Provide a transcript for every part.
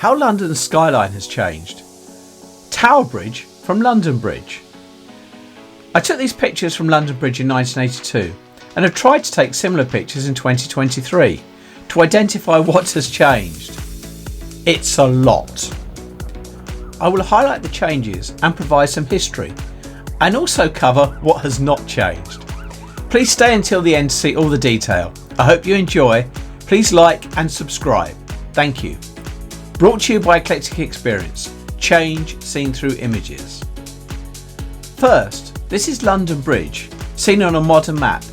How London Skyline has changed. Tower Bridge from London Bridge. I took these pictures from London Bridge in 1982 and have tried to take similar pictures in 2023 to identify what has changed. It's a lot. I will highlight the changes and provide some history, and also cover what has not changed. Please stay until the end to see all the detail. I hope you enjoy. Please like and subscribe. Thank you. Brought to you by Eclectic Experience. Change seen through images. First, this is London Bridge, seen on a modern map,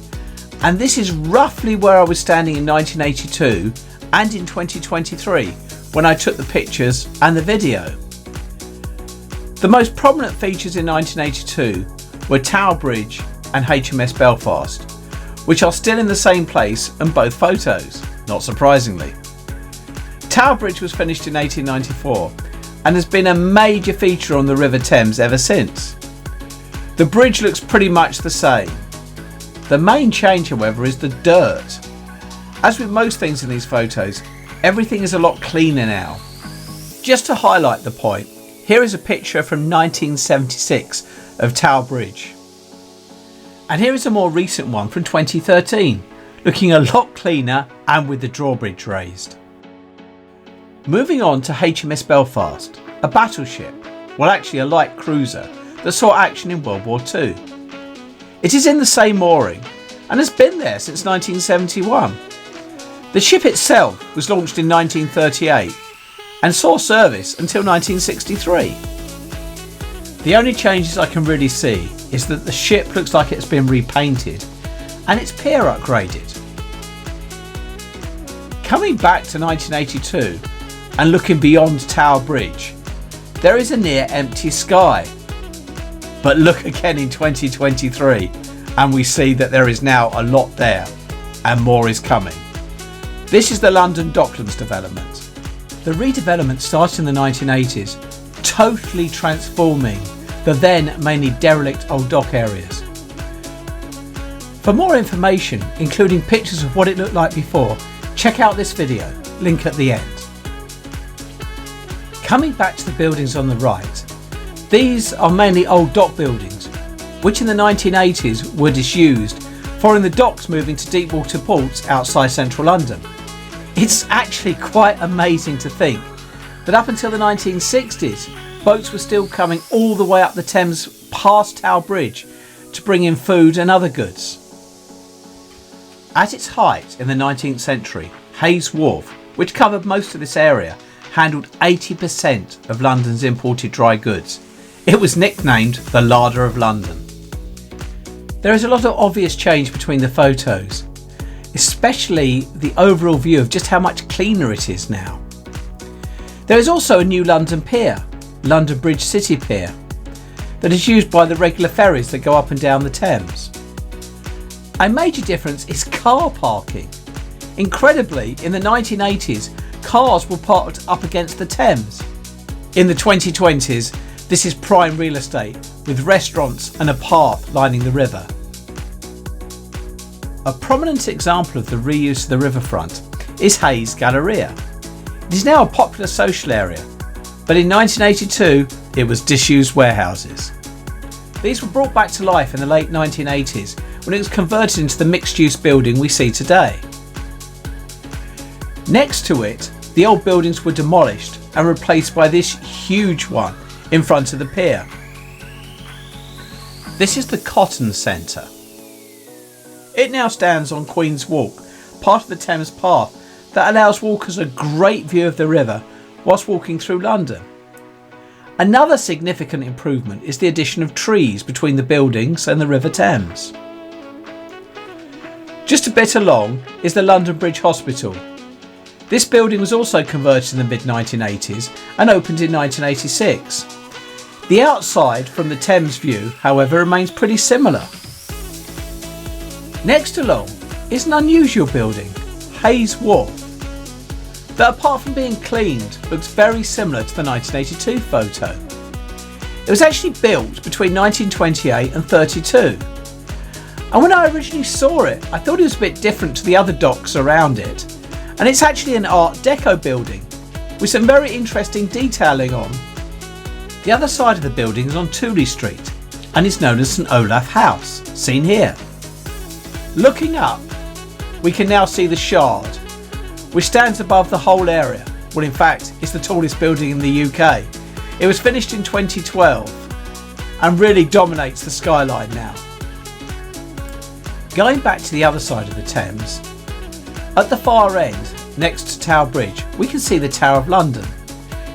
and this is roughly where I was standing in 1982 and in 2023 when I took the pictures and the video. The most prominent features in 1982 were Tower Bridge and HMS Belfast, which are still in the same place in both photos, not surprisingly. Tower Bridge was finished in 1894 and has been a major feature on the River Thames ever since. The bridge looks pretty much the same. The main change, however, is the dirt. As with most things in these photos, everything is a lot cleaner now. Just to highlight the point, here is a picture from 1976 of Tower Bridge. And here is a more recent one from 2013, looking a lot cleaner and with the drawbridge raised. Moving on to HMS Belfast, a battleship, well actually a light cruiser, that saw action in World War II. It is in the same mooring and has been there since 1971. The ship itself was launched in 1938 and saw service until 1963. The only changes I can really see is that the ship looks like it's been repainted and its pier upgraded. Coming back to 1982 and looking beyond Tower Bridge, there is a near empty sky. But look again in 2023 and we see that there is now a lot there and more is coming. This is the London Docklands development. The redevelopment started in the 1980s, totally transforming the then mainly derelict old dock areas. For more information, including pictures of what it looked like before, check out this video, link at the end. Coming back to the buildings on the right, these are mainly old dock buildings, which in the 1980s were disused following the docks moving to deep water ports outside central London. It's actually quite amazing to think that up until the 1960s, boats were still coming all the way up the Thames past Tower Bridge to bring in food and other goods. At its height in the 19th century, Wharf, which covered most of this area, handled 80% of London's imported dry goods. It was nicknamed the Larder of London. There is a lot of obvious change between the photos, especially the overall view of just how much cleaner it is now. There is also a new London Pier, London Bridge City Pier, that is used by the regular ferries that go up and down the Thames. A major difference is car parking. Incredibly, in the 1980s, cars were parked up against the Thames. In the 2020s, this is prime real estate with restaurants and a path lining the river. A prominent example of the reuse of the riverfront is Hayes Galleria. It is now a popular social area, but in 1982 it was disused warehouses. These were brought back to life in the late 1980s when it was converted into the mixed-use building we see today. Next to it, the old buildings were demolished and replaced by this huge one in front of the pier. This is the Cotton Centre. It now stands on Queen's Walk, part of the Thames path that allows walkers a great view of the river whilst walking through London. Another significant improvement is the addition of trees between the buildings and the River Thames. Just a bit along is the London Bridge Hospital. This building was also converted in the mid-1980s and opened in 1986. The outside from the Thames view, however, remains pretty similar. Next along is an unusual building, Hayes Wharf, that apart from being cleaned, looks very similar to the 1982 photo. It was actually built between 1928 and 32. And when I originally saw it, I thought it was a bit different to the other docks around it. And it's actually an Art Deco building. with some very interesting detailing on. The other side of the building is on Tooley Street and is known as St Olaf House, seen here. Looking up, we can now see the Shard, which stands above the whole area. Well, in fact, it's the tallest building in the UK. It was finished in 2012 and really dominates the skyline now. Going back to the other side of the Thames, at the far end, next to Tower Bridge, we can see the Tower of London.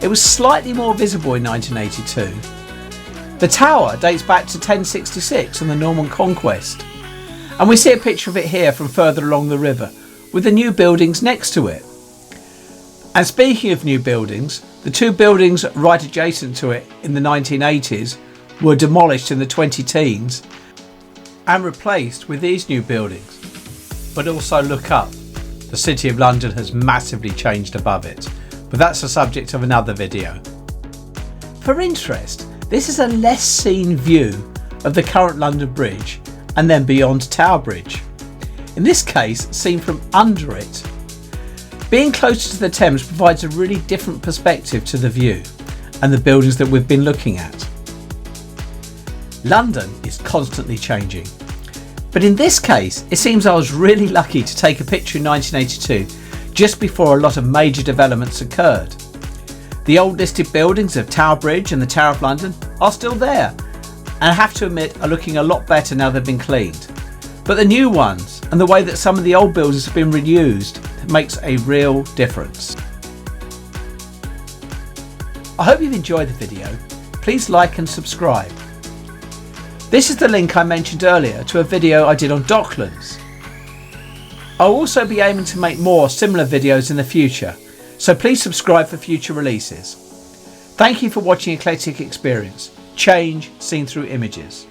It was slightly more visible in 1982. The tower dates back to 1066 and the Norman Conquest, and we see a picture of it here from further along the river, with the new buildings next to it. And speaking of new buildings, the two buildings right adjacent to it in the 1980s were demolished in the 2010s and replaced with these new buildings. But also look up, the City of London has massively changed above it, but that's the subject of another video. For interest, this is a less seen view of the current London Bridge and then beyond Tower Bridge. In this case, seen from under it. Being closer to the Thames provides a really different perspective to the view and the buildings that we've been looking at. London is constantly changing, but in this case it seems I was really lucky to take a picture in 1982 just before a lot of major developments occurred. The old listed buildings of Tower Bridge and the Tower of London are still there and I have to admit are looking a lot better now they've been cleaned, but the new ones and the way that some of the old buildings have been reused makes a real difference. I hope you've enjoyed the video. Please like and subscribe. This is the link I mentioned earlier to a video I did on Docklands. I'll also be aiming to make more similar videos in the future, so please subscribe for future releases. Thank you for watching Eclectic Experience, change seen through images.